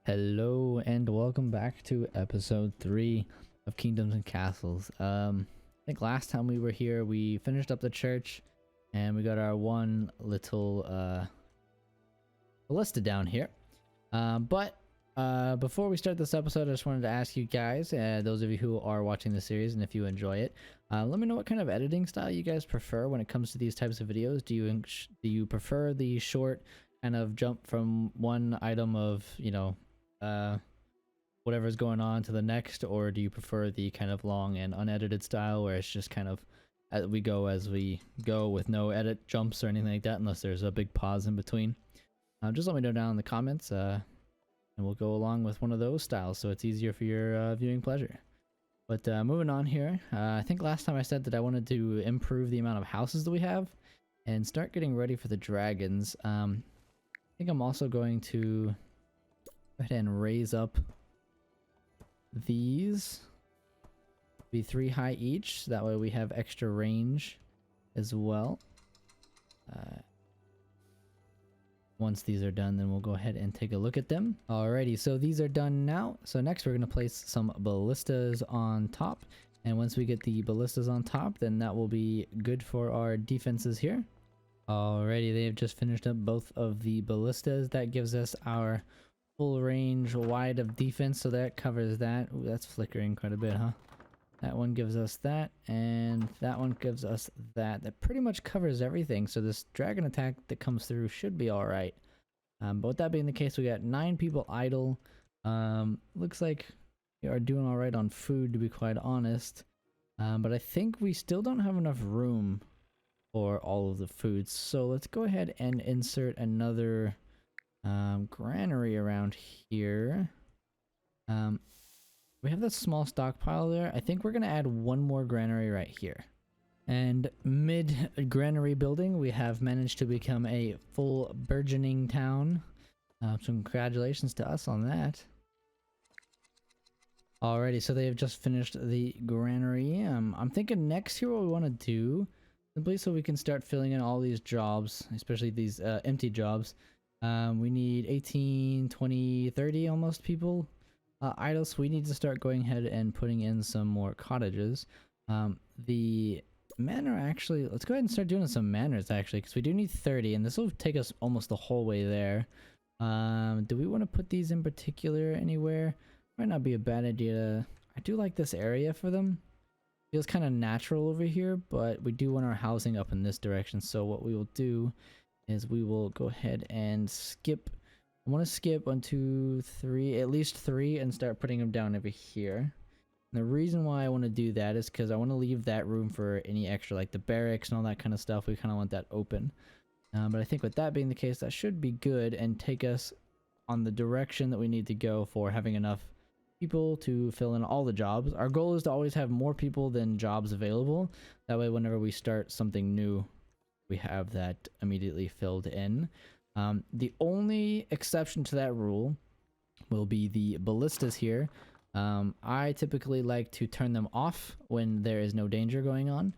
Hello and welcome back to episode 3 of Kingdoms and Castles. I think last time we were here we finished up the church and we got our one little ballista down here. But before we start this episode, I just wanted to ask you guys, those of you who are watching the series, and if you enjoy it, let me know what kind of editing style you guys prefer when it comes to these types of videos. Do you prefer the short kind of jump from one item of, whatever's going on to the next, or do you prefer the kind of long and unedited style where it's just kind of as we go with no edit jumps or anything like that, unless there's a big pause in between? Just let me know down in the comments, and we'll go along with one of those styles so it's easier for your viewing pleasure. But moving on here, I think last time I said that I wanted to improve the amount of houses that we have and start getting ready for the dragons. I think I'm also going to go ahead and raise up these, be 3 high each, so that way we have extra range as well. Once these are done, then we'll go ahead and take a look at them. Alrighty, so these are done now. So next we're going to place some ballistas on top, and once we get the ballistas on top, then that will be good for our defenses here. Alrighty, they have just finished up both of the ballistas. That gives us our full range wide of defense, so that covers that. Ooh, that's flickering quite a bit, huh? That one gives us that, and that one gives us that. That pretty much covers everything, so this dragon attack that comes through should be alright. But with that being the case, we got 9 people idle. Looks like we are doing alright on food, to be quite honest. But I think we still don't have enough room for all of the foods, so let's go ahead and insert another granary around here. We have that small stockpile there. I think we're gonna add one more granary right here. And mid granary building, we have managed to become a full burgeoning town. So congratulations to us on that. Alrighty, so they have just finished the granary. I'm thinking next here what we want to do, simply so we can start filling in all these jobs, especially these empty jobs. We need 18, 20, 30 almost people idle, so we need to start going ahead and putting in some more cottages. The manor, actually, let's go ahead and start doing some manors actually, because we do need 30, and this will take us almost the whole way there. Do we want to put these in particular anywhere? Might not be a bad idea. I do like this area for them. Feels kind of natural over here, but we do want our housing up in this direction, so what we will do is we will go ahead and skip. I want to skip 1, 2, 3, at least 3, and start putting them down over here. And the reason why I want to do that is because I want to leave that room for any extra, like the barracks and all that kind of stuff. We kind of want that open. But I think with that being the case, that should be good and take us on the direction that we need to go for having enough people to fill in all the jobs. Our goal is to always have more people than jobs available. That way, whenever we start something new, we have that immediately filled in. The only exception to that rule will be the ballistas here. I typically like to turn them off when there is no danger going on,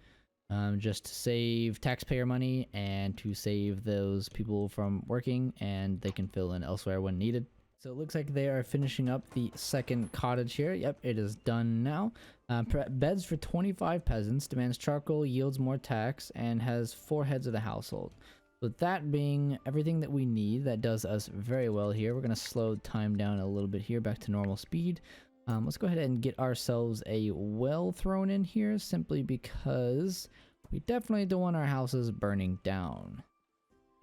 just to save taxpayer money and to save those people from working, and they can fill in elsewhere when needed. So it looks like they are finishing up the second cottage here. Yep, it is done now. Beds for 25 peasants, demands charcoal, yields more tax, and has 4 heads of the household. So that being everything that we need, that does us very well here. We're going to slow time down a little bit here, back to normal speed. Let's go ahead and get ourselves a well thrown in here, simply because we definitely don't want our houses burning down.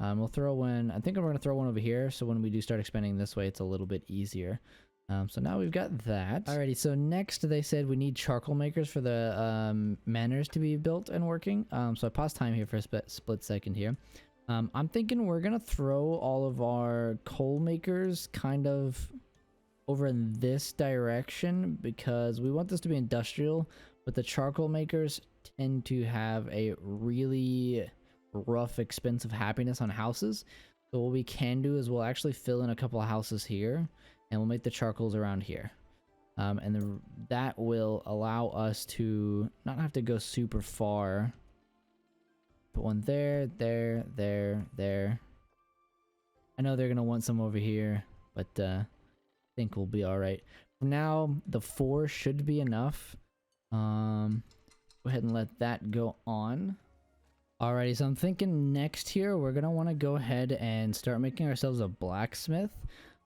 We'll throw one, I think I'm going to throw one over here, so when we do start expanding this way, it's a little bit easier. So now we've got that. Alrighty, so next they said we need charcoal makers for the manors to be built and working. So I paused time here for a split second here. I'm thinking we're gonna throw all of our coal makers kind of over in this direction, because we want this to be industrial, but the charcoal makers tend to have a really rough, expensive happiness on houses. So what we can do is we'll actually fill in a couple of houses here, and we'll make the charcoals around here. That will allow us to not have to go super far. Put one there, there, there, there. I know they're gonna want some over here, but think we'll be all right. For now, the 4 should be enough. Go ahead and let that go on. Alrighty, so I'm thinking next here we're gonna want to go ahead and start making ourselves a blacksmith,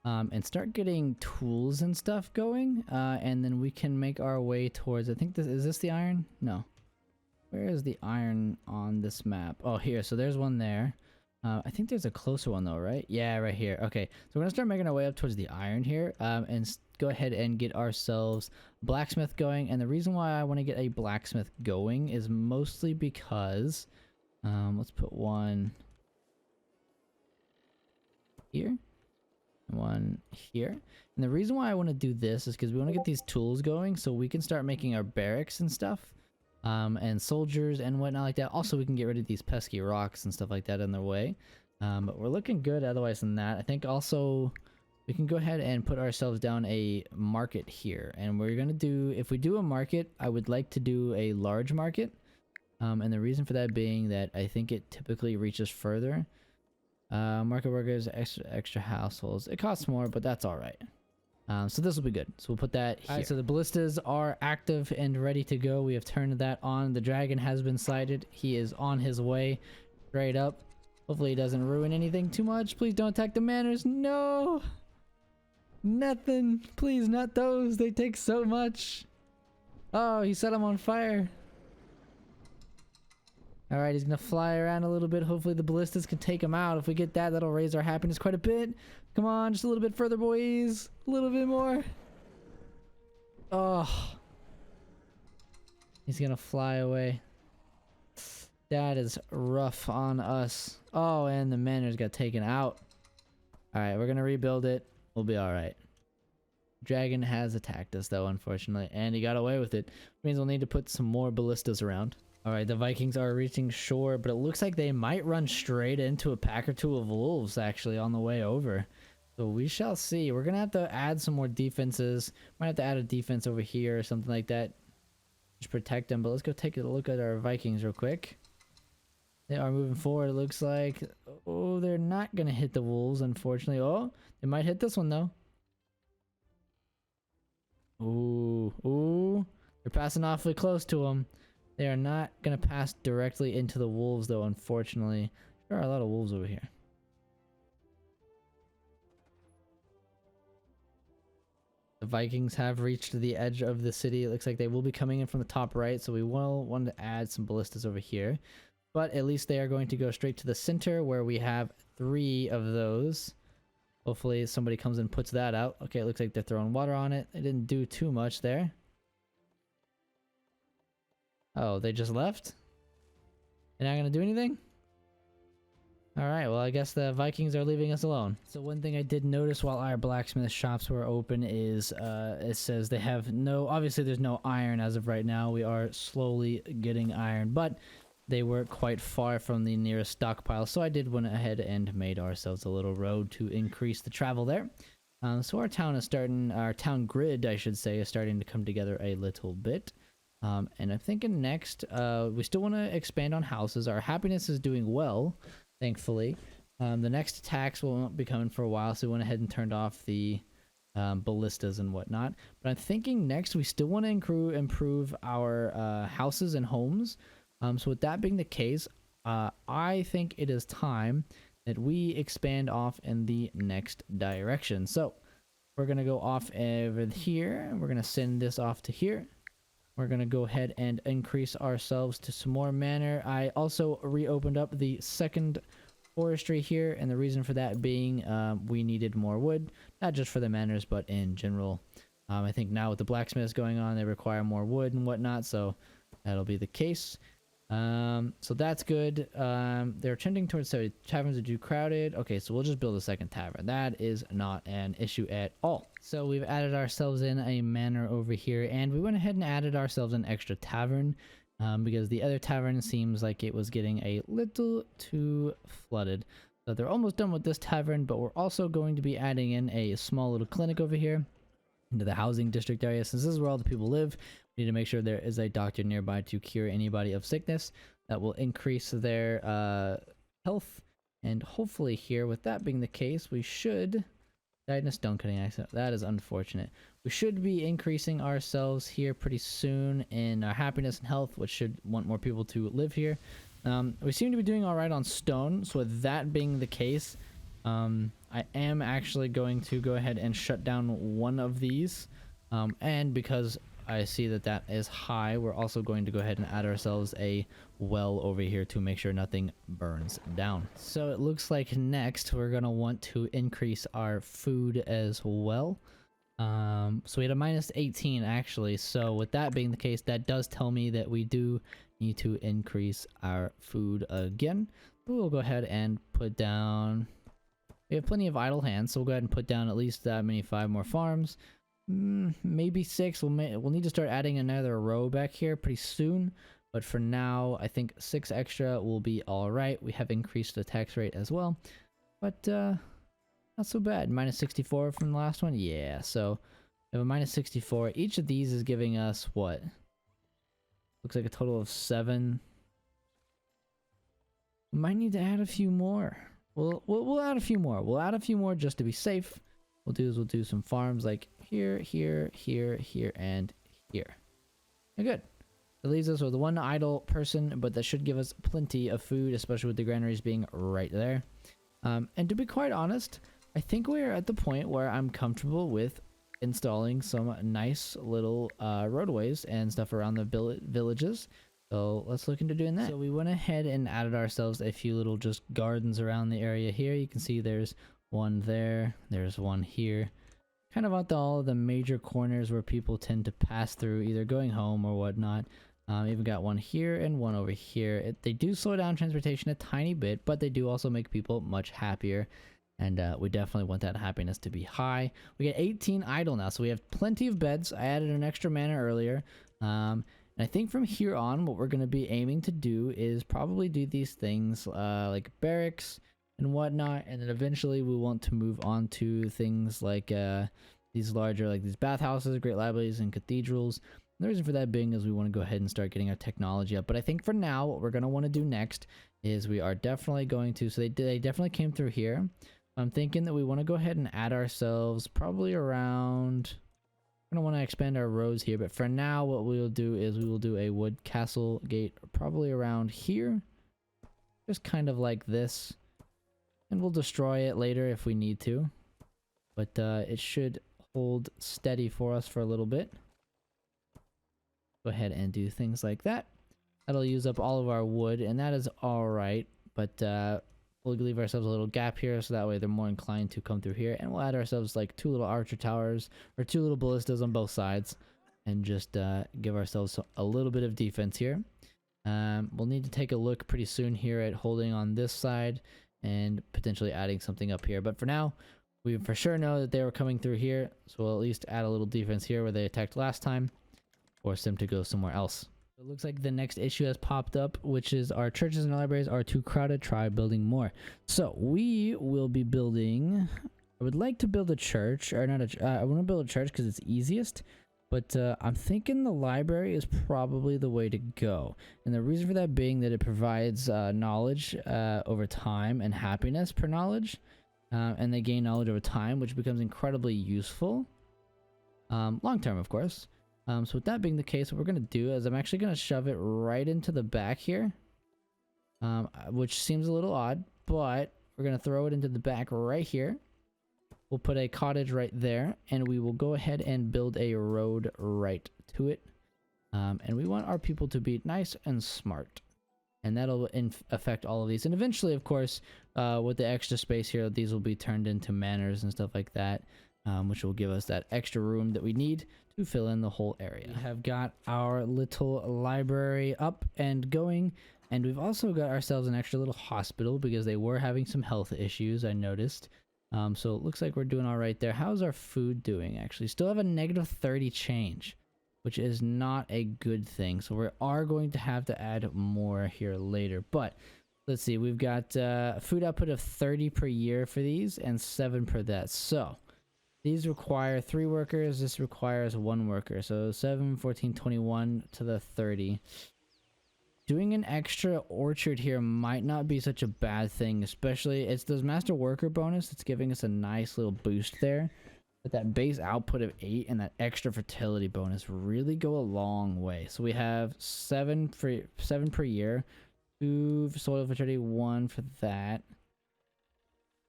and start getting tools and stuff going, and then we can make our way towards, I think this, is this the iron? No. Where is the iron on this map? Oh, here, so there's one there. I think there's a closer one though, right? Yeah, right here. Okay, so we're gonna start making our way up towards the iron here, and go ahead and get ourselves blacksmith going. And the reason why I want to get a blacksmith going is mostly because, let's put one here, one here. And the reason why I want to do this is because we want to get these tools going so we can start making our barracks and stuff. And soldiers and whatnot like that. Also, we can get rid of these pesky rocks and stuff like that in their way. But we're looking good otherwise than that. I think also we can go ahead and put ourselves down a market here. And we're going to do, if we do a market, I would like to do a large market. And the reason for that being that I think it typically reaches further. Market workers, extra households. It costs more, but that's all right. So this will be good. So we'll put that here. Alright, so the ballistas are active and ready to go. We have turned that on. The dragon has been sighted. He is on his way straight up. Hopefully he doesn't ruin anything too much. Please don't attack the manors. No! Nothing. Please, not those. They take so much. Oh, he set them on fire. Alright, he's gonna fly around a little bit. Hopefully the ballistas can take him out. If we get that, that'll raise our happiness quite a bit. Come on, just a little bit further, boys. A little bit more. Oh. He's gonna fly away. That is rough on us. Oh, and the manors got taken out. Alright, we're gonna rebuild it. We'll be alright. Dragon has attacked us though, unfortunately. And he got away with it. Which means we'll need to put some more ballistas around. Alright, the Vikings are reaching shore, but it looks like they might run straight into a pack or two of wolves actually on the way over. So we shall see. We're gonna have to add some more defenses. Might have to add a defense over here or something like that. Just protect them. But let's go take a look at our Vikings real quick. They are moving forward, it looks like. Oh, they're not gonna hit the wolves, unfortunately. Oh, they might hit this one though. Ooh, ooh. They're passing awfully close to them. They are not gonna pass directly into the wolves though, unfortunately. There are a lot of wolves over here. The Vikings have reached the edge of the city. It looks like they will be coming in from the top right, so we will want to add some ballistas over here. But at least they are going to go straight to the center where we have 3 of those. Hopefully somebody comes and puts that out. Okay, it looks like they're throwing water on it. They didn't do too much there. Oh, they just left? They're not gonna do anything? Alright, well I guess the Vikings are leaving us alone. So one thing I did notice while our blacksmith shops were open is it says they have no, obviously there's no iron as of right now. We are slowly getting iron, but they were quite far from the nearest stockpile. So I did went ahead and made ourselves a little road to increase the travel there. So our town is starting, our town grid I should say, is starting to come together a little bit. And I'm thinking next, we still want to expand on houses. Our happiness is doing well, thankfully. The next attacks won't be coming for a while, so we went ahead and turned off the ballistas and whatnot. But I'm thinking next we still want to improve our houses and homes. So with that being the case, I think it is time that we expand off in the next direction. So we're going to go off over here, and we're going to send this off to here. We're going to go ahead and increase ourselves to some more manor. I also reopened up the second forestry here, and the reason for that being we needed more wood, not just for the manors, but in general. I think now with the blacksmiths going on, they require more wood and whatnot, so that'll be the case. So that's good. They're trending towards, so taverns are too crowded. Okay, so we'll just build a second tavern. That is not an issue at all. So we've added ourselves in a manor over here, and we went ahead and added ourselves an extra tavern, because the other tavern seems like it was getting a little too flooded. So they're almost done with this tavern, but we're also going to be adding in a small little clinic over here into the housing district area. Since this is where all the people live, we need to make sure there is a doctor nearby to cure anybody of sickness. That will increase their health, and hopefully here, with that being the case, we should Died in a stone cutting accident. That is unfortunate. We should be increasing ourselves here pretty soon in our happiness and health, which should want more people to live here. We seem to be doing all right on stone, so with that being the case, I am actually going to go ahead and shut down one of these, and because I see that that is high, we're also going to go ahead and add ourselves a well over here to make sure nothing burns down. So it looks like next we're going to want to increase our food as well. So we had a minus 18 actually, so with that being the case, that does tell me that we do need to increase our food again. We'll go ahead and put down, we have plenty of idle hands, so we'll go ahead and put down at least that many, 5 more farms. Maybe 6. We'll need to start adding another row back here pretty soon, but for now I think 6 extra will be all right. We have increased the tax rate as well, but not so bad. Minus 64 from the last one. Yeah, so we have a minus 64. Each of these is giving us what looks like a total of 7. We might need to add a few more. We'll add a few more. We'll add a few more just to be safe. We'll do some farms like here, here, here, here, and here. Good. That leaves us with 1 idle person, but that should give us plenty of food, especially with the granaries being right there. And to be quite honest, I think we're at the point where I'm comfortable with installing some nice little roadways and stuff around the villages. So let's look into doing that. So we went ahead and added ourselves a few little just gardens around the area here. You can see there's one there, there's one here, kind of at all the major corners where people tend to pass through, either going home or whatnot. Even got one here and one over here. They do slow down transportation a tiny bit, but they do also make people much happier, and we definitely want that happiness to be high. We get 18 idle now, so we have plenty of beds. I added an extra manor earlier, and I think from here on what we're going to be aiming to do is probably do these things like barracks and whatnot, and then eventually we want to move on to things like these larger, like these bathhouses, great libraries, and cathedrals. The reason for that being is we want to go ahead and start getting our technology up. But I think for now, what we're going to want to do next is we are definitely going to, so they definitely came through here. I'm thinking that we want to go ahead and add ourselves probably around, I don't want to expand our roads here, but for now what we will do is we will do a wood castle gate probably around here, just kind of like this. And we'll destroy it later if we need to. But it should hold steady for us for a little bit. Go ahead and do things like that. That'll use up all of our wood, and that is alright. But we'll leave ourselves a little gap here, so that way they're more inclined to come through here. And we'll add ourselves like 2 little archer towers, or 2 little ballistas on both sides. And just give ourselves a little bit of defense here. We'll need to take a look pretty soon here at holding on this side and potentially adding something up here. But for now, we for sure know that they were coming through here, so we'll at least add a little defense here where they attacked last time, force them to go somewhere else. It looks like the next issue has popped up, which is our churches and libraries are too crowded, try building more. So we will be building, I would like to build a church, or not a, I want to build a church because it's easiest. But I'm thinking the library is probably the way to go. And the reason for that being that it provides knowledge over time and happiness per knowledge. And they gain knowledge over time, which becomes incredibly useful. Long term, of course. So with that being the case, what we're going to do is I'm actually going to shove it right into the back here. Which seems a little odd, but we're going to throw it into the back right here. We'll put a cottage right there, and we will go ahead and build a road right to it. And we want our people to be nice and smart. And that'll affect all of these. And eventually, of course, with the extra space here, these will be turned into manors and stuff like that, which will give us that extra room that we need to fill in the whole area. We have got our little library up and going. And we've also got ourselves an extra little hospital because they were having some health issues, I noticed. So it looks like we're doing all right there. How's our food doing, actually? Still have a negative 30 change, which is not a good thing. So we are going to have to add more here later. But let's see. We've got food output of 30 per year for these and 7 per that. So these require 3 workers. This requires 1 worker. So 7, 14, 21 to the 30. doing an extra orchard here might not be such a bad thing, especially it's the master worker bonus that's giving us a nice little boost there. But that base output of 8 and that extra fertility bonus really go a long way. So we have 7 per year, 2 for soil fertility, 1 for that.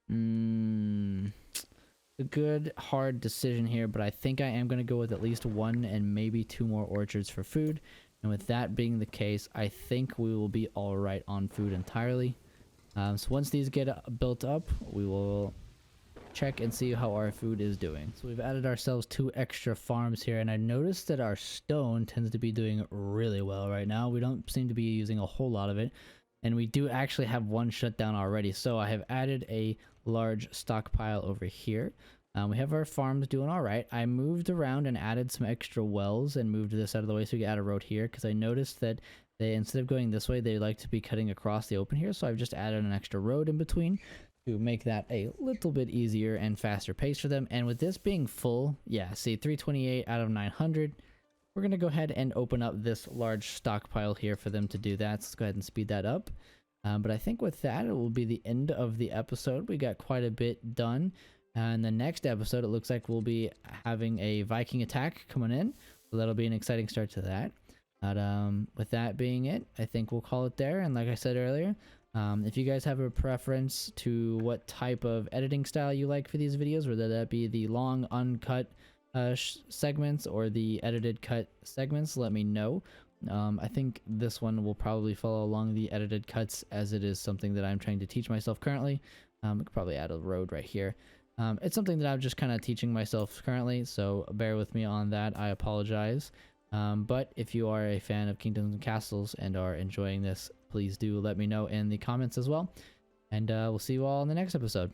A good hard decision here, but I think I am going to go with at least 1 and maybe 2 more orchards for food. And with that being the case, I think we will be all right on food entirely. So once these get built up, we will check and see how our food is doing. So we've added ourselves 2 extra farms here, and I noticed that our stone tends to be doing really well right now. We don't seem to be using a whole lot of it, and we do actually have 1 shut down already. So I have added a large stockpile over here. We have our farms doing all right. I moved around and added some extra wells and moved this out of the way so we could add a road here, because I noticed that they, instead of going this way, they like to be cutting across the open here. So I've just added an extra road in between to make that a little bit easier and faster pace for them. And with this being full, yeah, see, 328 out of 900. We're going to go ahead and open up this large stockpile here for them to do that. So let's go ahead and speed that up. But I think with that, it will be the end of the episode. We got quite a bit done. And the next episode, it looks like we'll be having a Viking attack coming in. So that'll be an exciting start to that. But with that being it, I think we'll call it there. And like I said earlier, if you guys have a preference to what type of editing style you like for these videos, whether that be the long uncut segments or the edited cut segments, let me know. I think this one will probably follow along the edited cuts, as it is something that I'm trying to teach myself currently. I could probably add a road right here. It's something that I'm just kind of teaching myself currently, so bear with me on that. I apologize. But if you are a fan of Kingdoms and Castles and are enjoying this, please do let me know in the comments as well. And we'll see you all in the next episode.